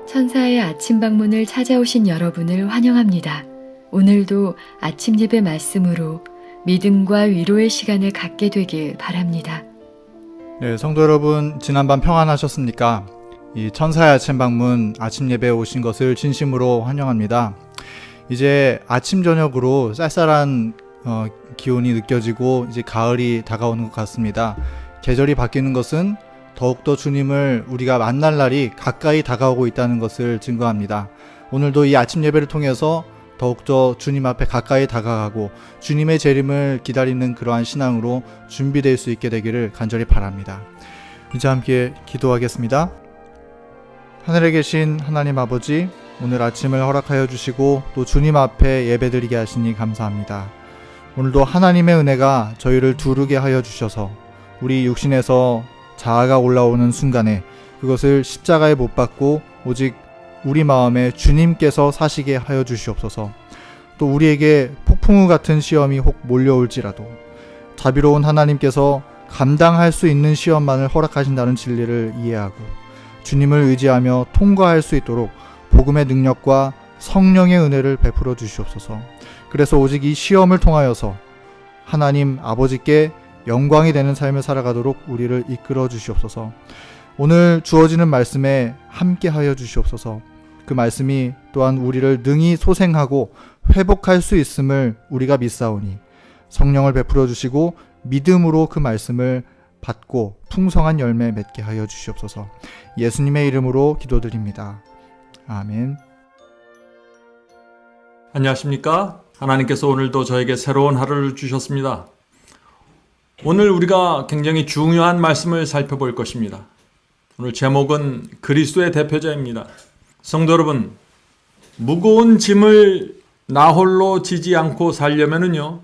천사의 아침 방문을 찾아오신 여러분을 환영합니다. 오늘도 아침 예배 말씀으로 믿음과 위로의 시간을 갖게 되길 바랍니다. 네, 성도 여러분, 지난밤 평안하셨습니까? 이 천사의 아침 방문 아침 예배에 오신 것을 진심으로 환영합니다. 이제 아침 저녁으로 쌀쌀한 기온이 느껴지고 이제 가을이 다가오는 것 같습니다. 계절이 바뀌는 것은 더욱더 주님을 우리가 만날 날이 가까이 다가오고 있다는 것을 증거합니다. 오늘도 이 아침 예배를 통해서 더욱더 주님 앞에 가까이 다가가고 주님의 재림을 기다리는 그러한 신앙으로 준비될 수 있게 되기를 간절히 바랍니다. 이제 함께 기도하겠습니다. 하늘에 계신 하나님 아버지, 오늘 아침을 허락하여 주시고 또 주님 앞에 예배드리게 하시니 감사합니다. 오늘도 하나님의 은혜가 저희를 두르게 하여 주셔서 우리 육신에서 자아가 올라오는 순간에 그것을 십자가에 못 박고 오직 우리 마음에 주님께서 사시게 하여 주시옵소서. 또 우리에게 폭풍우 같은 시험이 혹 몰려올지라도 자비로운 하나님께서 감당할 수 있는 시험만을 허락하신다는 진리를 이해하고 주님을 의지하며 통과할 수 있도록 복음의 능력과 성령의 은혜를 베풀어 주시옵소서. 그래서 오직 이 시험을 통하여서 하나님 아버지께 영광이 되는 삶을 살아가도록 우리를 이끌어 주시옵소서. 오늘 주어지는 말씀에 함께 하여 주시옵소서. 그 말씀이 또한 우리를 능히 소생하고 회복할 수 있음을 우리가 믿사오니 성령을 베풀어 주시고 믿음으로 그 말씀을 받고 풍성한 열매 맺게 하여 주시옵소서. 예수님의 이름으로 기도드립니다. 아멘. 안녕하십니까? 하나님께서 오늘도 저에게 새로운 하루를 주셨습니다. 오늘 우리가 굉장히 중요한 말씀을 살펴볼 것입니다. 오늘 제목은 그리스도의 대표자입니다. 성도 여러분, 무거운 짐을 나 홀로 지지 않고 살려면은요,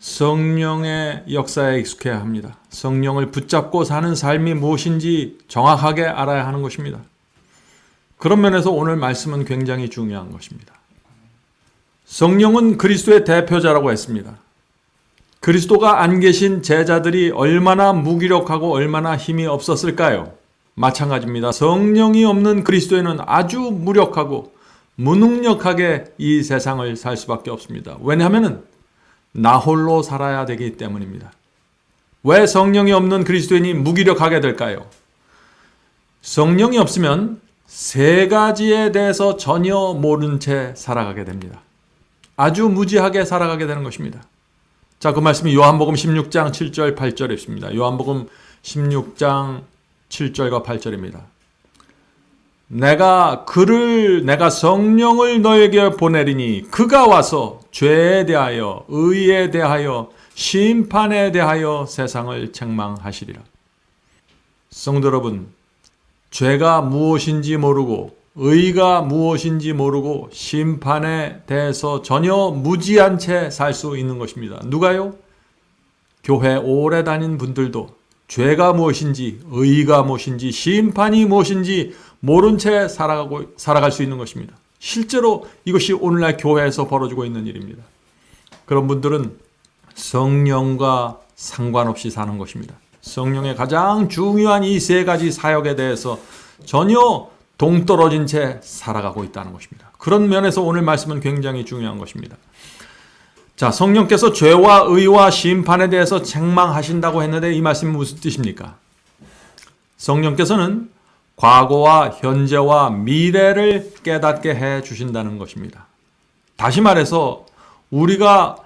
성령의 역사에 익숙해야 합니다. 성령을 붙잡고 사는 삶이 무엇인지 정확하게 알아야 하는 것입니다. 그런 면에서 오늘 말씀은 굉장히 중요한 것입니다. 성령은 그리스도의 대표자라고 했습니다. 그리스도가 안 계신 제자들이 얼마나 무기력하고 얼마나 힘이 없었을까요? 마찬가지입니다. 성령이 없는 그리스도에는 아주 무력하고 무능력하게 이 세상을 살 수밖에 없습니다. 왜냐하면 나 홀로 살아야 되기 때문입니다. 왜 성령이 없는 그리스도인이 무기력하게 될까요? 성령이 없으면 세 가지에 대해서 전혀 모른 채 살아가게 됩니다. 아주 무지하게 살아가게 되는 것입니다. 자, 그 말씀이 요한복음 16장 7절 8절에 있습니다. 요한복음 16장 7절과 8절입니다. 내가 성령을 너에게 보내리니 그가 와서 죄에 대하여 의에 대하여 심판에 대하여 세상을 책망하시리라. 성도 여러분, 죄가 무엇인지 모르고 의가 무엇인지 모르고 심판에 대해서 전혀 무지한 채 살 수 있는 것입니다. 누가요? 교회 오래 다닌 분들도 죄가 무엇인지 의가 무엇인지 심판이 무엇인지 모른 채 살아갈 수 있는 것입니다. 실제로 이것이 오늘날 교회에서 벌어지고 있는 일입니다. 그런 분들은 성령과 상관없이 사는 것입니다. 성령의 가장 중요한 이 세 가지 사역에 대해서 전혀 동떨어진 채 살아가고 있다는 것입니다. 그런 면에서 오늘 말씀은 굉장히 중요한 것입니다. 자, 성령께서 죄와 의와 심판에 대해서 책망하신다고 했는데 이 말씀이 무슨 뜻입니까? 성령께서는 과거와 현재와 미래를 깨닫게 해 주신다는 것입니다. 다시 말해서 우리가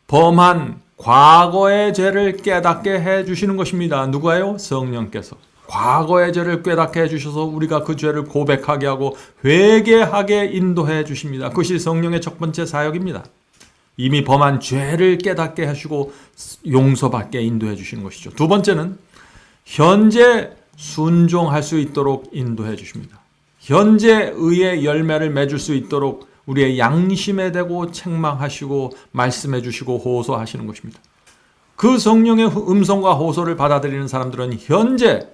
범한 과거의 죄를 깨닫게 해 주시는 것입니다. 누가요? 성령께서. 과거의 죄를 깨닫게 해주셔서 우리가 그 죄를 고백하게 하고 회개하게 인도해 주십니다. 그것이 성령의 첫 번째 사역입니다. 이미 범한 죄를 깨닫게 해주고 용서받게 인도해 주시는 것이죠. 두 번째는 현재 순종할 수 있도록 인도해 주십니다. 현재 의의 열매를 맺을 수 있도록 우리의 양심에 대고 책망하시고 말씀해 주시고 호소하시는 것입니다. 그 성령의 음성과 호소를 받아들이는 사람들은 현재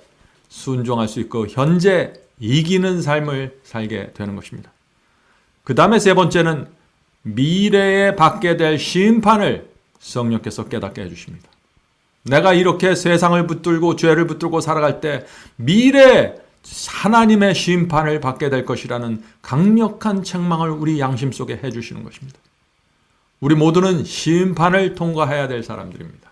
순종할 수 있고 현재 이기는 삶을 살게 되는 것입니다. 그 다음에 세 번째는 미래에 받게 될 심판을 성령께서 깨닫게 해주십니다. 내가 이렇게 세상을 붙들고 죄를 붙들고 살아갈 때 미래에 하나님의 심판을 받게 될 것이라는 강력한 책망을 우리 양심 속에 해주시는 것입니다. 우리 모두는 심판을 통과해야 될 사람들입니다.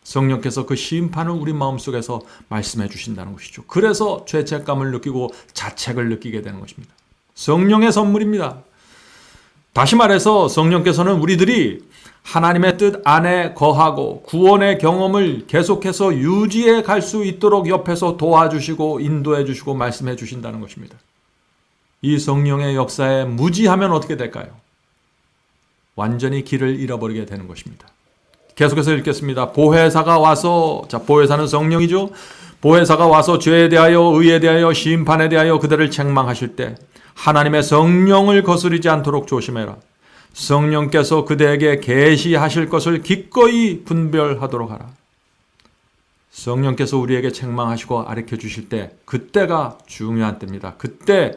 성령께서 그 심판을 우리 마음속에서 말씀해 주신다는 것이죠. 그래서 죄책감을 느끼고 자책을 느끼게 되는 것입니다. 성령의 선물입니다. 다시 말해서 성령께서는 우리들이 하나님의 뜻 안에 거하고 구원의 경험을 계속해서 유지해 갈 수 있도록 옆에서 도와주시고 인도해 주시고 말씀해 주신다는 것입니다. 이 성령의 역사에 무지하면 어떻게 될까요? 완전히 길을 잃어버리게 되는 것입니다. 계속해서 읽겠습니다. 보혜사가 와서, 보혜사는 성령이죠. 보혜사가 와서 죄에 대하여 의에 대하여 심판에 대하여 그들을 책망하실 때 하나님의 성령을 거스르지 않도록 조심해라. 성령께서 그대에게 계시하실 것을 기꺼이 분별하도록 하라. 성령께서 우리에게 책망하시고 가르쳐 주실 때 그때가 중요한 때입니다. 그때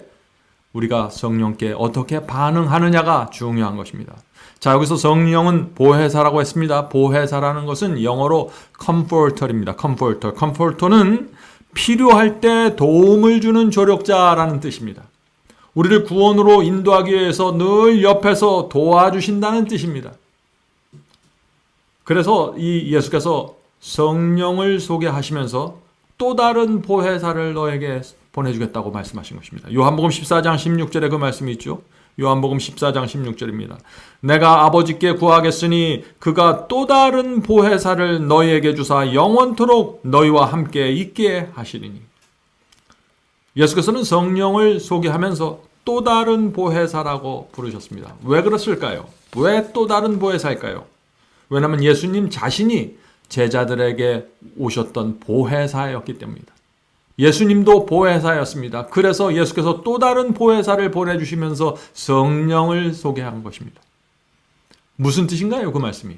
우리가 성령께 어떻게 반응하느냐가 중요한 것입니다. 자, 여기서 성령은 보혜사라고 했습니다. 보혜사라는 것은 영어로 comforter입니다. comforter는 필요할 때 도움을 주는 조력자라는 뜻입니다. 우리를 구원으로 인도하기 위해서 늘 옆에서 도와주신다는 뜻입니다. 그래서 이 예수께서 성령을 소개하시면서 또 다른 보혜사를 너에게 보내주겠다고 말씀하신 것입니다. 요한복음 14장 16절에 그 말씀이 있죠. 요한복음 14장 16절입니다. 내가 아버지께 구하겠으니 그가 또 다른 보혜사를 너희에게 주사 영원토록 너희와 함께 있게 하시리니. 예수께서는 성령을 소개하면서 또 다른 보혜사라고 부르셨습니다. 왜 그랬을까요? 왜 또 다른 보혜사일까요? 왜냐하면 예수님 자신이 제자들에게 오셨던 보혜사였기 때문입니다. 예수님도 보혜사였습니다. 그래서 예수께서 또 다른 보혜사를 보내주시면서 성령을 소개한 것입니다. 무슨 뜻인가요? 그 말씀이.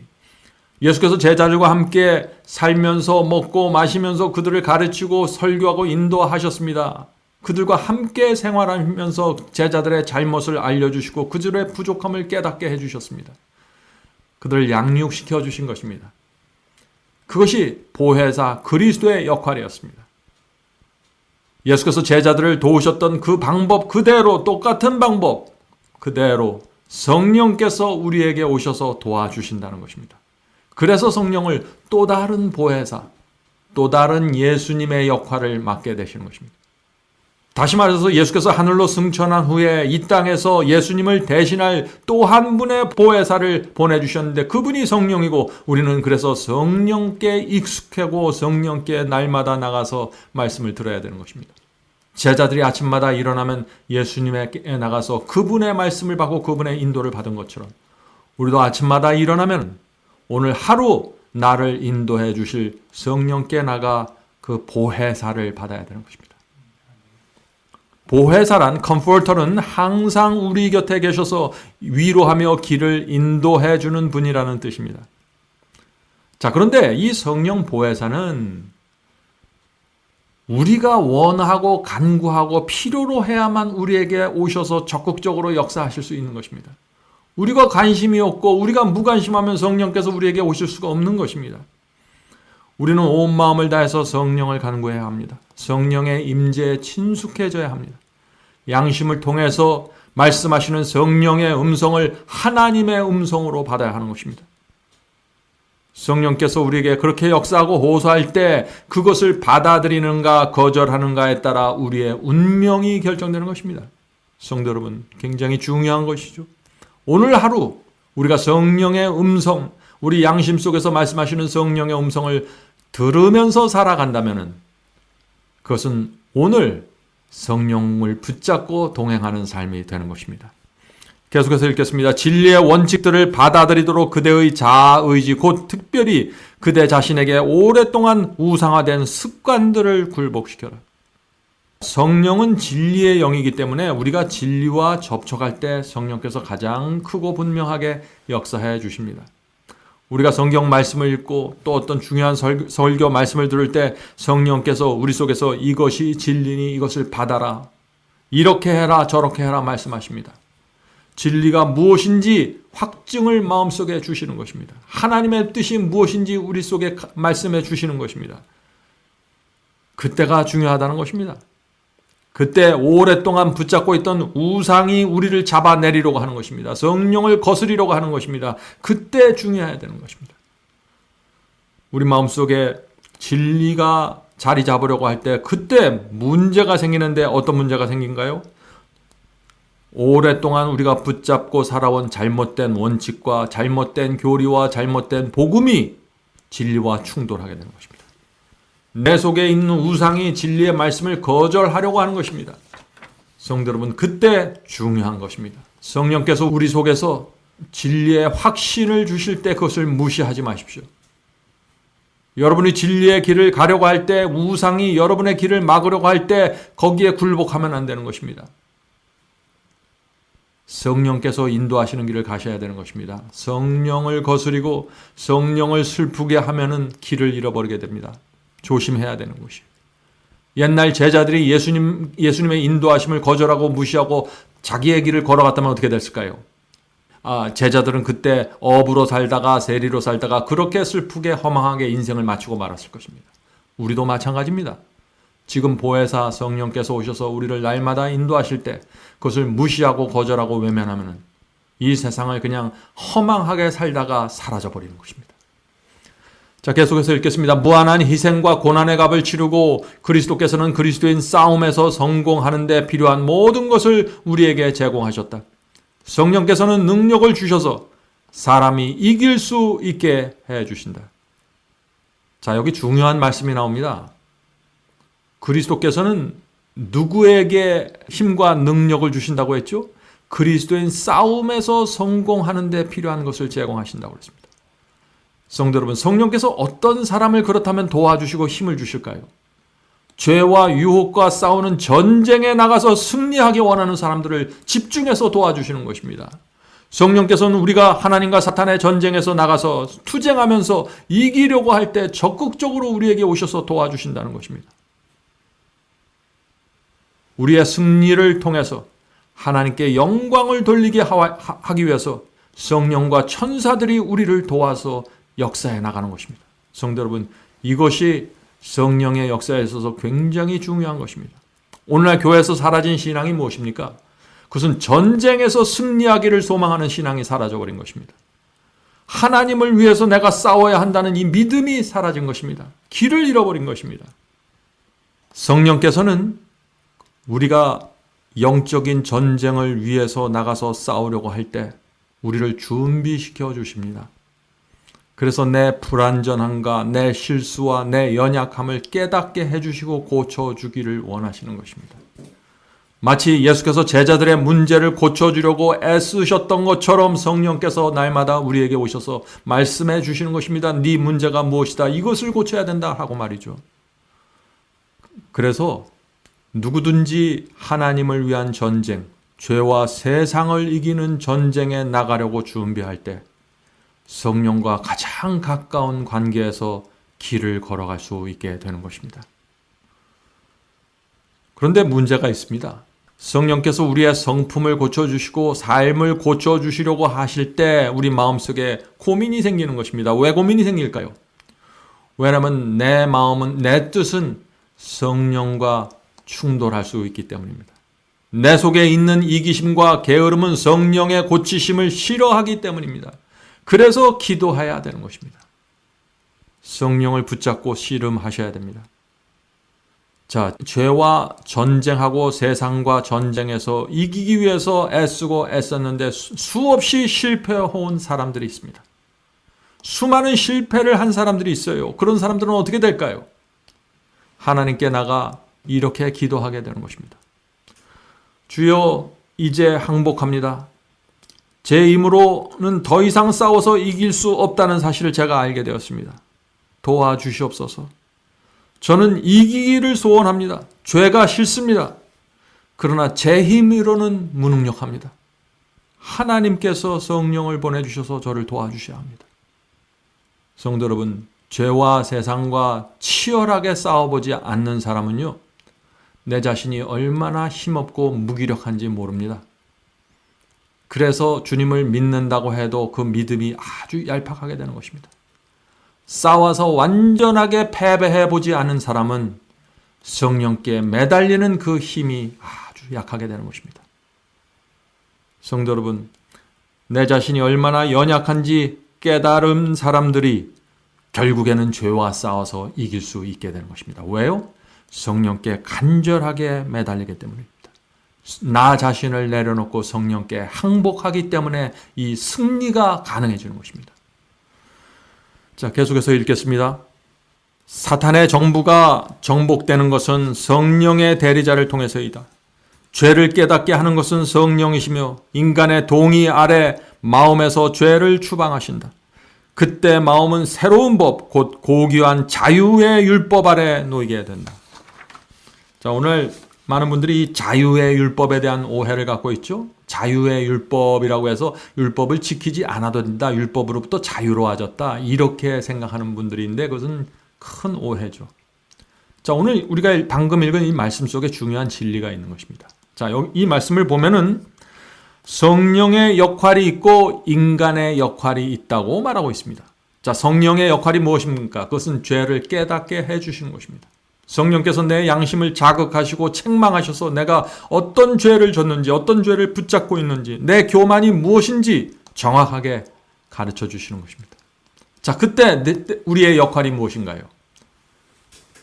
예수께서 제자들과 함께 살면서 먹고 마시면서 그들을 가르치고 설교하고 인도하셨습니다. 그들과 함께 생활하면서 제자들의 잘못을 알려주시고 그들의 부족함을 깨닫게 해주셨습니다. 그들을 양육시켜 주신 것입니다. 그것이 보혜사 그리스도의 역할이었습니다. 예수께서 제자들을 도우셨던 그 방법 그대로, 똑같은 방법 그대로 성령께서 우리에게 오셔서 도와주신다는 것입니다. 그래서 성령을 또 다른 보혜사, 또 다른 예수님의 역할을 맡게 되시는 것입니다. 다시 말해서 예수께서 하늘로 승천한 후에 이 땅에서 예수님을 대신할 또 한 분의 보혜사를 보내주셨는데 그분이 성령이고 우리는 그래서 성령께 익숙하고 성령께 날마다 나가서 말씀을 들어야 되는 것입니다. 제자들이 아침마다 일어나면 예수님에게 나가서 그분의 말씀을 받고 그분의 인도를 받은 것처럼 우리도 아침마다 일어나면 오늘 하루 나를 인도해 주실 성령께 나가 그 보혜사를 받아야 되는 것입니다. 보혜사란 컴포터는 항상 우리 곁에 계셔서 위로하며 길을 인도해 주는 분이라는 뜻입니다. 자, 그런데 이 성령 보혜사는 우리가 원하고 간구하고 필요로 해야만 우리에게 오셔서 적극적으로 역사하실 수 있는 것입니다. 우리가 관심이 없고 우리가 무관심하면 성령께서 우리에게 오실 수가 없는 것입니다. 우리는 온 마음을 다해서 성령을 간구해야 합니다. 성령의 임재에 친숙해져야 합니다. 양심을 통해서 말씀하시는 성령의 음성을 하나님의 음성으로 받아야 하는 것입니다. 성령께서 우리에게 그렇게 역사하고 호소할 때 그것을 받아들이는가 거절하는가에 따라 우리의 운명이 결정되는 것입니다. 성도 여러분, 굉장히 중요한 것이죠. 오늘 하루 우리가 성령의 음성, 우리 양심 속에서 말씀하시는 성령의 음성을 들으면서 살아간다면 그것은 오늘 성령을 붙잡고 동행하는 삶이 되는 것입니다. 계속해서 읽겠습니다. 진리의 원칙들을 받아들이도록 그대의 자아의지 곧 특별히 그대 자신에게 오랫동안 우상화된 습관들을 굴복시켜라. 성령은 진리의 영이기 때문에 우리가 진리와 접촉할 때 성령께서 가장 크고 분명하게 역사해 주십니다. 우리가 성경 말씀을 읽고 또 어떤 중요한 설교 말씀을 들을 때 성령께서 우리 속에서 이것이 진리니 이것을 받아라. 이렇게 해라 저렇게 해라 말씀하십니다. 진리가 무엇인지 확증을 마음속에 주시는 것입니다. 하나님의 뜻이 무엇인지 우리 속에 말씀해 주시는 것입니다. 그때가 중요하다는 것입니다. 그때 오랫동안 붙잡고 있던 우상이 우리를 잡아내리려고 하는 것입니다. 성령을 거스리려고 하는 것입니다. 그때 중요해야 되는 것입니다. 우리 마음속에 진리가 자리 잡으려고 할 때 그때 문제가 생기는데 어떤 문제가 생긴가요? 오랫동안 우리가 붙잡고 살아온 잘못된 원칙과 잘못된 교리와 잘못된 복음이 진리와 충돌하게 되는 것입니다. 내 속에 있는 우상이 진리의 말씀을 거절하려고 하는 것입니다. 성도 여러분, 그때 중요한 것입니다. 성령께서 우리 속에서 진리의 확신을 주실 때 그것을 무시하지 마십시오. 여러분이 진리의 길을 가려고 할 때, 우상이 여러분의 길을 막으려고 할 때 거기에 굴복하면 안 되는 것입니다. 성령께서 인도하시는 길을 가셔야 되는 것입니다. 성령을 거스리고 성령을 슬프게 하면은 길을 잃어버리게 됩니다. 조심해야 되는 것이에요. 옛날 제자들이 예수님의 인도하심을 거절하고 무시하고 자기의 길을 걸어갔다면 어떻게 됐을까요? 제자들은 그때 업으로 살다가 세리로 살다가 그렇게 슬프게 허망하게 인생을 마치고 말았을 것입니다. 우리도 마찬가지입니다. 지금 보혜사 성령께서 오셔서 우리를 날마다 인도하실 때 그것을 무시하고 거절하고 외면하면 이 세상을 그냥 허망하게 살다가 사라져버리는 것입니다. 자, 계속해서 읽겠습니다. 무한한 희생과 고난의 값을 치르고 그리스도께서는 그리스도인 싸움에서 성공하는 데 필요한 모든 것을 우리에게 제공하셨다. 성령께서는 능력을 주셔서 사람이 이길 수 있게 해주신다. 자, 여기 중요한 말씀이 나옵니다. 그리스도께서는 누구에게 힘과 능력을 주신다고 했죠? 그리스도인 싸움에서 성공하는 데 필요한 것을 제공하신다고 했습니다. 성도 여러분, 성령께서 어떤 사람을 그렇다면 도와주시고 힘을 주실까요? 죄와 유혹과 싸우는 전쟁에 나가서 승리하기 원하는 사람들을 집중해서 도와주시는 것입니다. 성령께서는 우리가 하나님과 사탄의 전쟁에서 나가서 투쟁하면서 이기려고 할 때 적극적으로 우리에게 오셔서 도와주신다는 것입니다. 우리의 승리를 통해서 하나님께 영광을 돌리게 하기 위해서 성령과 천사들이 우리를 도와서 역사해 나가는 것입니다. 성도 여러분, 이것이 성령의 역사에 있어서 굉장히 중요한 것입니다. 오늘날 교회에서 사라진 신앙이 무엇입니까? 그것은 전쟁에서 승리하기를 소망하는 신앙이 사라져버린 것입니다. 하나님을 위해서 내가 싸워야 한다는 이 믿음이 사라진 것입니다. 길을 잃어버린 것입니다. 성령께서는 우리가 영적인 전쟁을 위해서 나가서 싸우려고 할 때 우리를 준비시켜 주십니다. 그래서 내 불완전함과 내 실수와 내 연약함을 깨닫게 해주시고 고쳐주기를 원하시는 것입니다. 마치 예수께서 제자들의 문제를 고쳐주려고 애쓰셨던 것처럼 성령께서 날마다 우리에게 오셔서 말씀해 주시는 것입니다. 네 문제가 무엇이다. 이것을 고쳐야 된다 하고 말이죠. 그래서 누구든지 하나님을 위한 전쟁, 죄와 세상을 이기는 전쟁에 나가려고 준비할 때 성령과 가장 가까운 관계에서 길을 걸어갈 수 있게 되는 것입니다. 그런데 문제가 있습니다. 성령께서 우리의 성품을 고쳐주시고 삶을 고쳐주시려고 하실 때 우리 마음속에 고민이 생기는 것입니다. 왜 고민이 생길까요? 왜냐하면 내 마음은, 내 뜻은 성령과 충돌할 수 있기 때문입니다. 내 속에 있는 이기심과 게으름은 성령의 고치심을 싫어하기 때문입니다. 그래서 기도해야 되는 것입니다. 성령을 붙잡고 씨름하셔야 됩니다. 자, 죄와 전쟁하고 세상과 전쟁에서 이기기 위해서 애쓰고 애썼는데 수없이 실패해온 사람들이 있습니다. 수많은 실패를 한 사람들이 있어요. 그런 사람들은 어떻게 될까요? 하나님께 나가 이렇게 기도하게 되는 것입니다. 주여, 이제 항복합니다. 제 힘으로는 더 이상 싸워서 이길 수 없다는 사실을 제가 알게 되었습니다. 도와주시옵소서. 저는 이기기를 소원합니다. 죄가 싫습니다. 그러나 제 힘으로는 무능력합니다. 하나님께서 성령을 보내주셔서 저를 도와주셔야 합니다. 성도 여러분, 죄와 세상과 치열하게 싸워보지 않는 사람은요, 내 자신이 얼마나 힘없고 무기력한지 모릅니다. 그래서 주님을 믿는다고 해도 그 믿음이 아주 얄팍하게 되는 것입니다. 싸워서 완전하게 패배해보지 않은 사람은 성령께 매달리는 그 힘이 아주 약하게 되는 것입니다. 성도 여러분, 내 자신이 얼마나 연약한지 깨달은 사람들이 결국에는 죄와 싸워서 이길 수 있게 되는 것입니다. 왜요? 성령께 간절하게 매달리기 때문입니다. 나 자신을 내려놓고 성령께 항복하기 때문에 이 승리가 가능해지는 것입니다. 자, 계속해서 읽겠습니다. 사탄의 정부가 정복되는 것은 성령의 대리자를 통해서이다. 죄를 깨닫게 하는 것은 성령이시며 인간의 동의 아래 마음에서 죄를 추방하신다. 그때 마음은 새로운 법, 곧 고귀한 자유의 율법 아래 놓이게 된다. 자, 오늘 많은 분들이 이 자유의 율법에 대한 오해를 갖고 있죠. 자유의 율법이라고 해서 율법을 지키지 않아도 된다. 율법으로부터 자유로워졌다. 이렇게 생각하는 분들인데 그것은 큰 오해죠. 자, 오늘 우리가 방금 읽은 이 말씀 속에 중요한 진리가 있는 것입니다. 자, 이 말씀을 보면은 성령의 역할이 있고 인간의 역할이 있다고 말하고 있습니다. 자, 성령의 역할이 무엇입니까? 그것은 죄를 깨닫게 해주시는 것입니다. 성령께서 내 양심을 자극하시고 책망하셔서 내가 어떤 죄를 졌는지, 어떤 죄를 붙잡고 있는지, 내 교만이 무엇인지 정확하게 가르쳐 주시는 것입니다. 자, 그때 우리의 역할이 무엇인가요?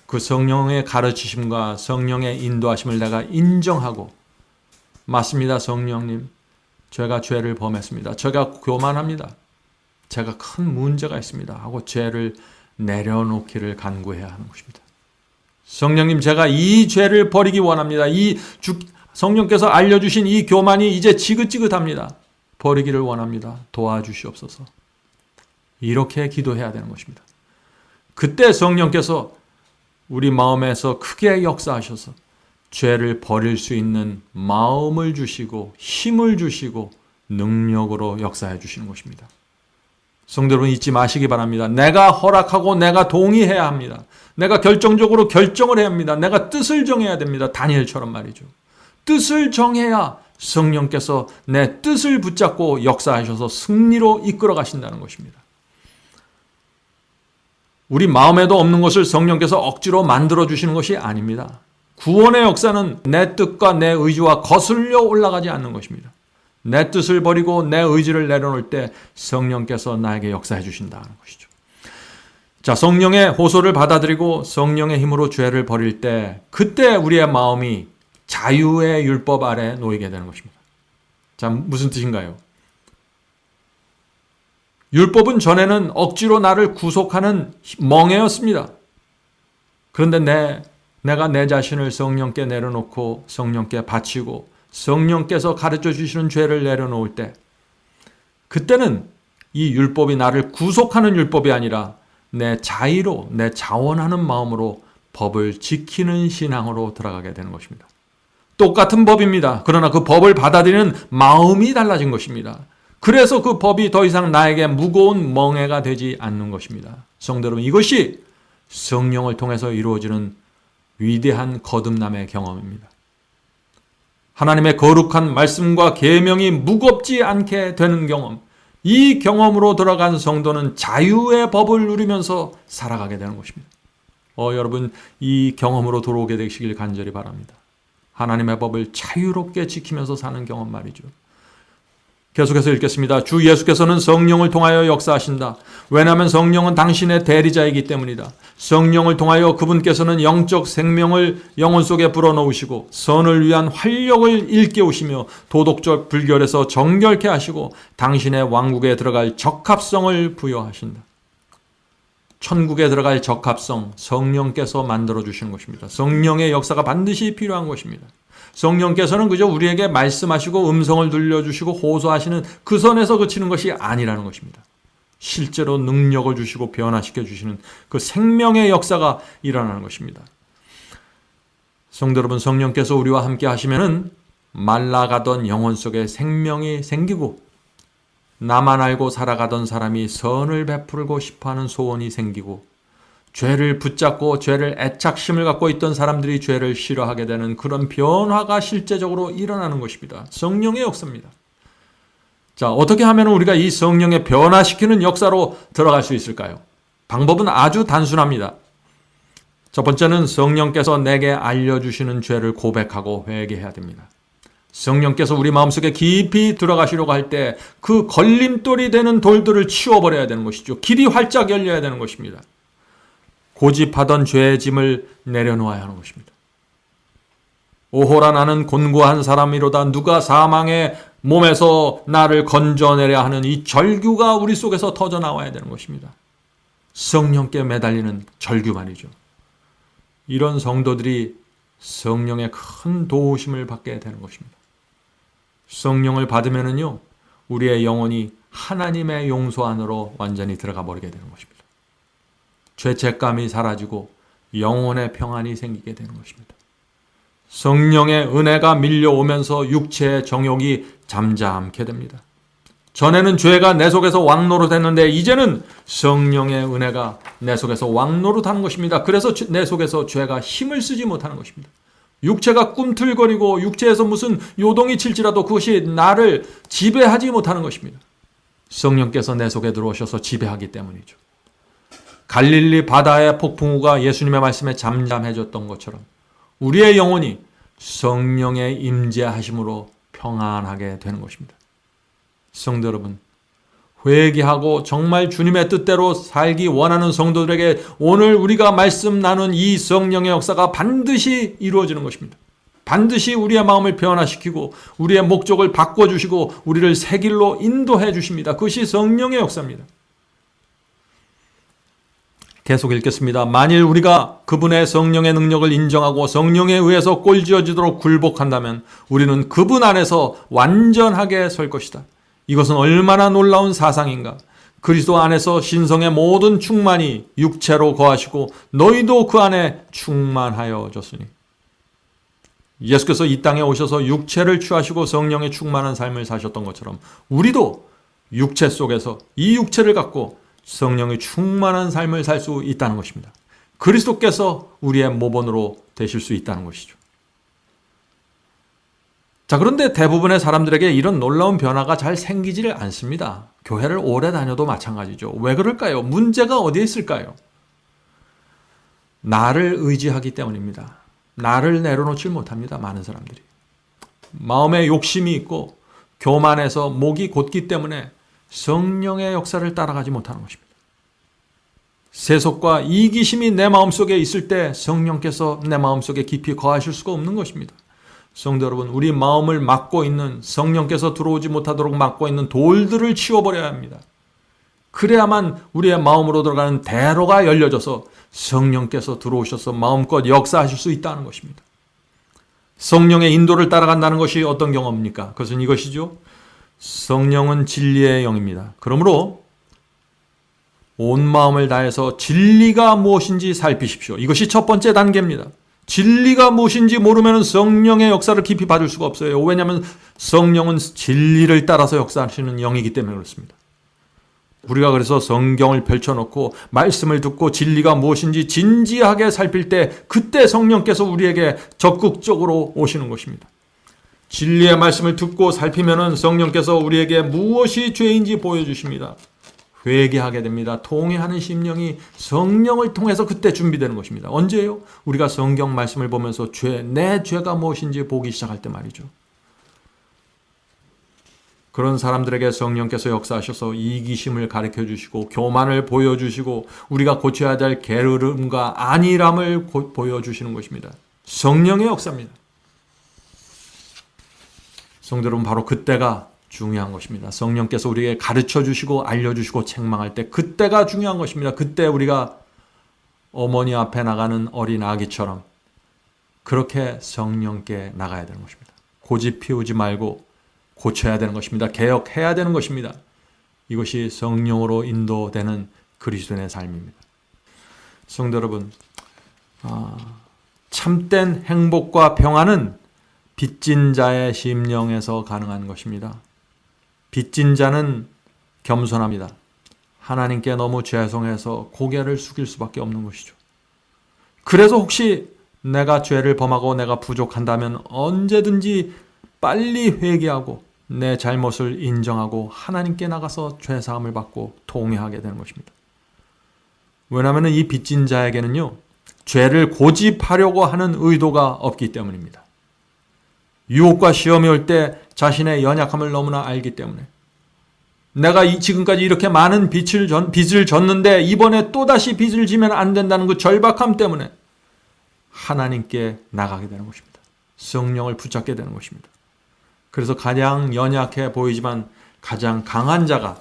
그 성령의 가르치심과 성령의 인도하심을 내가 인정하고, 맞습니다, 성령님. 제가 죄를 범했습니다. 제가 교만합니다. 제가 큰 문제가 있습니다. 하고 죄를 내려놓기를 간구해야 하는 것입니다. 성령님, 제가 이 죄를 버리기 원합니다. 성령께서 알려주신 이 교만이 이제 지긋지긋합니다. 버리기를 원합니다. 도와주시옵소서. 이렇게 기도해야 되는 것입니다. 그때 성령께서 우리 마음에서 크게 역사하셔서 죄를 버릴 수 있는 마음을 주시고 힘을 주시고 능력으로 역사해 주시는 것입니다. 성도 여러분, 잊지 마시기 바랍니다. 내가 허락하고 내가 동의해야 합니다. 내가 결정적으로 결정을 해야 합니다. 내가 뜻을 정해야 됩니다. 다니엘처럼 말이죠. 뜻을 정해야 성령께서 내 뜻을 붙잡고 역사하셔서 승리로 이끌어 가신다는 것입니다. 우리 마음에도 없는 것을 성령께서 억지로 만들어 주시는 것이 아닙니다. 구원의 역사는 내 뜻과 내 의지와 거슬려 올라가지 않는 것입니다. 내 뜻을 버리고 내 의지를 내려놓을 때 성령께서 나에게 역사해 주신다는 것이죠. 자, 성령의 호소를 받아들이고 성령의 힘으로 죄를 버릴 때 그때 우리의 마음이 자유의 율법 아래 놓이게 되는 것입니다. 자, 무슨 뜻인가요? 율법은 전에는 억지로 나를 구속하는 멍에였습니다. 그런데 내가 내 자신을 성령께 내려놓고 성령께 바치고 성령께서 가르쳐 주시는 죄를 내려놓을 때 그때는 이 율법이 나를 구속하는 율법이 아니라 내 자의로, 내 자원하는 마음으로 법을 지키는 신앙으로 들어가게 되는 것입니다. 똑같은 법입니다. 그러나 그 법을 받아들이는 마음이 달라진 것입니다. 그래서 그 법이 더 이상 나에게 무거운 멍에가 되지 않는 것입니다. 성도 여러분, 이것이 성령을 통해서 이루어지는 위대한 거듭남의 경험입니다. 하나님의 거룩한 말씀과 계명이 무겁지 않게 되는 경험, 이 경험으로 들어간 성도는 자유의 법을 누리면서 살아가게 되는 것입니다. 여러분, 이 경험으로 들어오게 되시길 간절히 바랍니다. 하나님의 법을 자유롭게 지키면서 사는 경험 말이죠. 계속해서 읽겠습니다. 주 예수께서는 성령을 통하여 역사하신다. 왜냐하면 성령은 당신의 대리자이기 때문이다. 성령을 통하여 그분께서는 영적 생명을 영혼 속에 불어넣으시고 선을 위한 활력을 일깨우시며 도덕적 불결에서 정결케 하시고 당신의 왕국에 들어갈 적합성을 부여하신다. 천국에 들어갈 적합성, 성령께서 만들어주시는 것입니다. 성령의 역사가 반드시 필요한 것입니다. 성령께서는 그저 우리에게 말씀하시고 음성을 들려주시고 호소하시는 그 선에서 그치는 것이 아니라는 것입니다. 실제로 능력을 주시고 변화시켜 주시는 그 생명의 역사가 일어나는 것입니다. 성도 여러분, 성령께서 우리와 함께 하시면은 말라가던 영혼 속에 생명이 생기고 나만 알고 살아가던 사람이 선을 베풀고 싶어하는 소원이 생기고 죄를 붙잡고 죄를 애착심을 갖고 있던 사람들이 죄를 싫어하게 되는 그런 변화가 실제적으로 일어나는 것입니다. 성령의 역사입니다. 자, 어떻게 하면 우리가 이 성령의 변화시키는 역사로 들어갈 수 있을까요? 방법은 아주 단순합니다. 첫 번째는 성령께서 내게 알려주시는 죄를 고백하고 회개해야 됩니다. 성령께서 우리 마음속에 깊이 들어가시려고 할 때 그 걸림돌이 되는 돌들을 치워버려야 되는 것이죠. 길이 활짝 열려야 되는 것입니다. 고집하던 죄의 짐을 내려놓아야 하는 것입니다. 오호라 나는 곤고한 사람이로다 누가 사망의 몸에서 나를 건져내려 하는 이 절규가 우리 속에서 터져나와야 되는 것입니다. 성령께 매달리는 절규 말이죠. 이런 성도들이 성령의 큰 도우심을 받게 되는 것입니다. 성령을 받으면은요, 우리의 영혼이 하나님의 용서 안으로 완전히 들어가 버리게 되는 것입니다. 죄책감이 사라지고 영혼의 평안이 생기게 되는 것입니다. 성령의 은혜가 밀려오면서 육체의 정욕이 잠잠케 됩니다. 전에는 죄가 내 속에서 왕노릇했는데 이제는 성령의 은혜가 내 속에서 왕노릇하는 것입니다. 그래서 내 속에서 죄가 힘을 쓰지 못하는 것입니다. 육체가 꿈틀거리고 육체에서 무슨 요동이 칠지라도 그것이 나를 지배하지 못하는 것입니다. 성령께서 내 속에 들어오셔서 지배하기 때문이죠. 갈릴리 바다의 폭풍우가 예수님의 말씀에 잠잠해졌던 것처럼 우리의 영혼이 성령의 임재하심으로 평안하게 되는 것입니다. 성도 여러분, 회개하고 정말 주님의 뜻대로 살기 원하는 성도들에게 오늘 우리가 말씀 나눈 이 성령의 역사가 반드시 이루어지는 것입니다. 반드시 우리의 마음을 변화시키고 우리의 목적을 바꿔주시고 우리를 새 길로 인도해 주십니다. 그것이 성령의 역사입니다. 계속 읽겠습니다. 만일 우리가 그분의 성령의 능력을 인정하고 성령에 의해서 꼴지어지도록 굴복한다면 우리는 그분 안에서 완전하게 설 것이다. 이것은 얼마나 놀라운 사상인가. 그리스도 안에서 신성의 모든 충만이 육체로 거하시고 너희도 그 안에 충만하여졌으니. 예수께서 이 땅에 오셔서 육체를 취하시고 성령의 충만한 삶을 사셨던 것처럼 우리도 육체 속에서 이 육체를 갖고 성령의 충만한 삶을 살 수 있다는 것입니다. 그리스도께서 우리의 모본으로 되실 수 있다는 것이죠. 자, 그런데 대부분의 사람들에게 이런 놀라운 변화가 잘 생기지를 않습니다. 교회를 오래 다녀도 마찬가지죠. 왜 그럴까요? 문제가 어디에 있을까요? 나를 의지하기 때문입니다. 나를 내려놓지 못합니다. 많은 사람들이. 마음에 욕심이 있고 교만해서 목이 곧기 때문에 성령의 역사를 따라가지 못하는 것입니다. 세속과 이기심이 내 마음속에 있을 때 성령께서 내 마음속에 깊이 거하실 수가 없는 것입니다. 성도 여러분, 우리 마음을 막고 있는 성령께서 들어오지 못하도록 막고 있는 돌들을 치워버려야 합니다. 그래야만 우리의 마음으로 들어가는 대로가 열려져서 성령께서 들어오셔서 마음껏 역사하실 수 있다는 것입니다. 성령의 인도를 따라간다는 것이 어떤 경험입니까? 그것은 이것이죠. 성령은 진리의 영입니다. 그러므로 온 마음을 다해서 진리가 무엇인지 살피십시오. 이것이 첫 번째 단계입니다. 진리가 무엇인지 모르면 성령의 역사를 깊이 받을 수가 없어요. 왜냐하면 성령은 진리를 따라서 역사하시는 영이기 때문에 그렇습니다. 우리가 그래서 성경을 펼쳐놓고 말씀을 듣고 진리가 무엇인지 진지하게 살필 때 그때 성령께서 우리에게 적극적으로 오시는 것입니다. 진리의 말씀을 듣고 살피면 성령께서 우리에게 무엇이 죄인지 보여주십니다. 회개하게 됩니다. 통회하는 심령이 성령을 통해서 그때 준비되는 것입니다. 언제요? 우리가 성경 말씀을 보면서 내 죄가 무엇인지 보기 시작할 때 말이죠. 그런 사람들에게 성령께서 역사하셔서 이기심을 가르쳐 주시고 교만을 보여주시고 우리가 고쳐야 될 게으름과 안일함을 보여주시는 것입니다. 성령의 역사입니다. 성도 여러분, 바로 그때가 중요한 것입니다. 성령께서 우리에게 가르쳐 주시고 알려주시고 책망할 때 그때가 중요한 것입니다. 그때 우리가 어머니 앞에 나가는 어린 아기처럼 그렇게 성령께 나가야 되는 것입니다. 고집 피우지 말고 고쳐야 되는 것입니다. 개혁해야 되는 것입니다. 이것이 성령으로 인도되는 그리스도인의 삶입니다. 성도 여러분, 참된 행복과 평안은 빚진 자의 심령에서 가능한 것입니다. 빚진 자는 겸손합니다. 하나님께 너무 죄송해서 고개를 숙일 수밖에 없는 것이죠. 그래서 혹시 내가 죄를 범하고 내가 부족한다면 언제든지 빨리 회개하고 내 잘못을 인정하고 하나님께 나가서 죄사함을 받고 통회하게 되는 것입니다. 왜냐하면 이 빚진 자에게는요, 죄를 고집하려고 하는 의도가 없기 때문입니다. 유혹과 시험이 올 때 자신의 연약함을 너무나 알기 때문에 내가 지금까지 이렇게 많은 빚을 졌는데 이번에 또다시 빚을 지면 안 된다는 그 절박함 때문에 하나님께 나가게 되는 것입니다. 성령을 붙잡게 되는 것입니다. 그래서 가장 연약해 보이지만 가장 강한 자가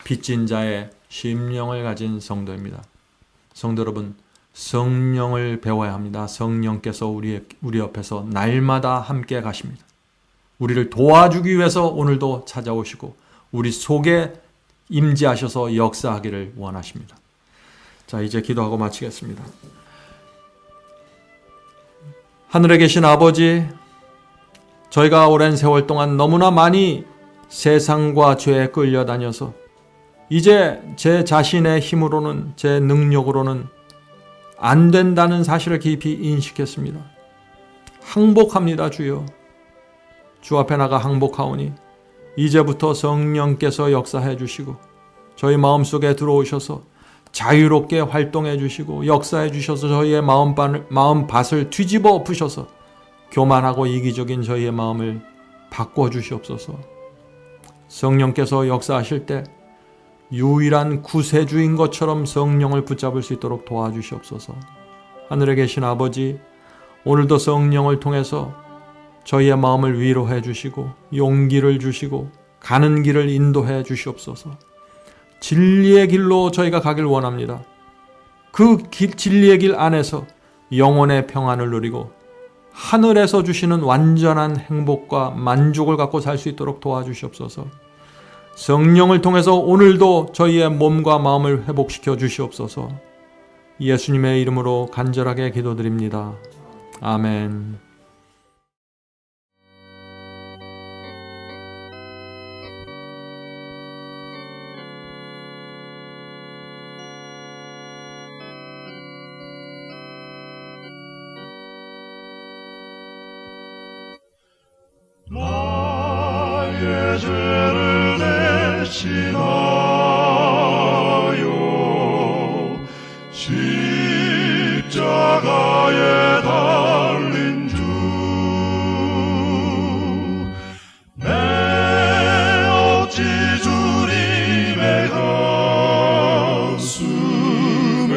빚진 자의 심령을 가진 성도입니다. 성도 여러분, 성령을 배워야 합니다. 성령께서 우리 옆에서 날마다 함께 가십니다. 우리를 도와주기 위해서 오늘도 찾아오시고 우리 속에 임재하셔서 역사하기를 원하십니다. 자, 이제 기도하고 마치겠습니다. 하늘에 계신 아버지, 저희가 오랜 세월 동안 너무나 많이 세상과 죄에 끌려다녀서 이제 제 자신의 힘으로는, 제 능력으로는 안 된다는 사실을 깊이 인식했습니다. 항복합니다, 주여. 주 앞에 나가 항복하오니 이제부터 성령께서 역사해 주시고 저희 마음속에 들어오셔서 자유롭게 활동해 주시고 역사해 주셔서 저희의 마음밭을 뒤집어 엎으셔서 교만하고 이기적인 저희의 마음을 바꿔 주시옵소서. 성령께서 역사하실 때 유일한 구세주인 것처럼 성령을 붙잡을 수 있도록 도와주시옵소서. 하늘에 계신 아버지, 오늘도 성령을 통해서 저희의 마음을 위로해 주시고 용기를 주시고 가는 길을 인도해 주시옵소서. 진리의 길로 저희가 가길 원합니다. 그 진리의 길 안에서 영혼의 평안을 누리고 하늘에서 주시는 완전한 행복과 만족을 갖고 살 수 있도록 도와주시옵소서. 성령을 통해서 오늘도 저희의 몸과 마음을 회복시켜 주시옵소서. 예수님의 이름으로 간절하게 기도드립니다. 아멘. 나의 죄를 대신하여 십자가에 달린 주, 내 어찌 주님의 가슴에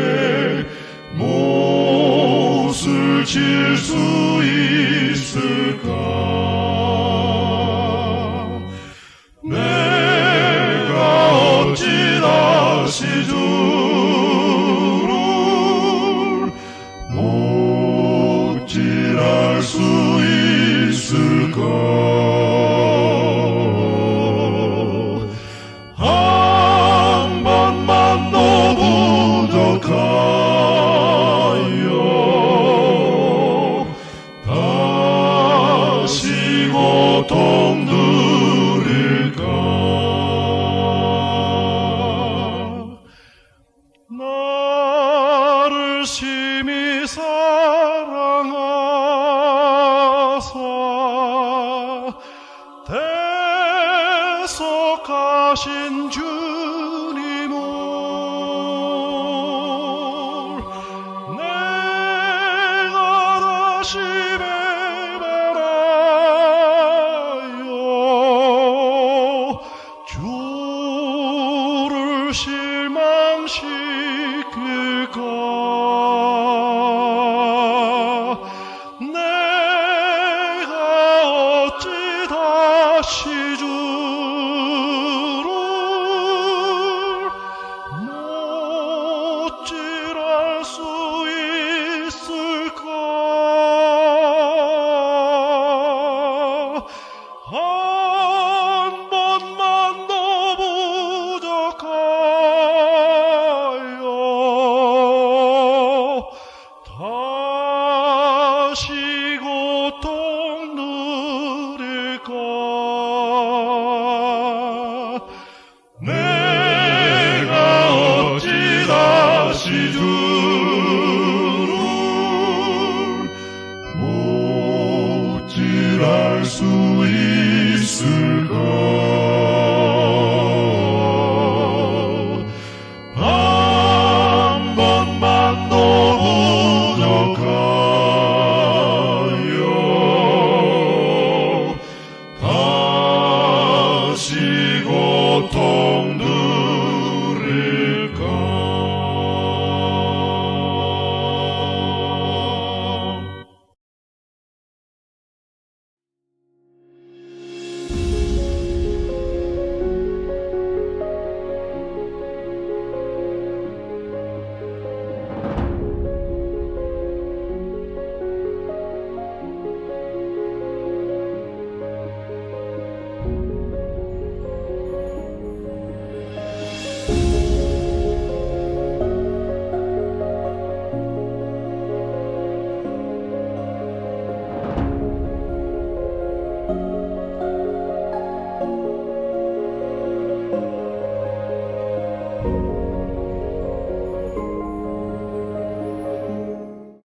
못을 칠 수 있을까? 다시 주를 못질할 수 있을까? 한 번만 더 부족하여 다시 고통 들일까? 나를 심히 사랑하사 대속하신 주님을 내가 다시 배반하여 주를 실망시킬까? 내가 어찌 다시 주를 못질할 수 있을까? 한 번만 더 부족하여 다시 고통 누릴까? 내가 어찌 다시 주를 못질할 수 있을까?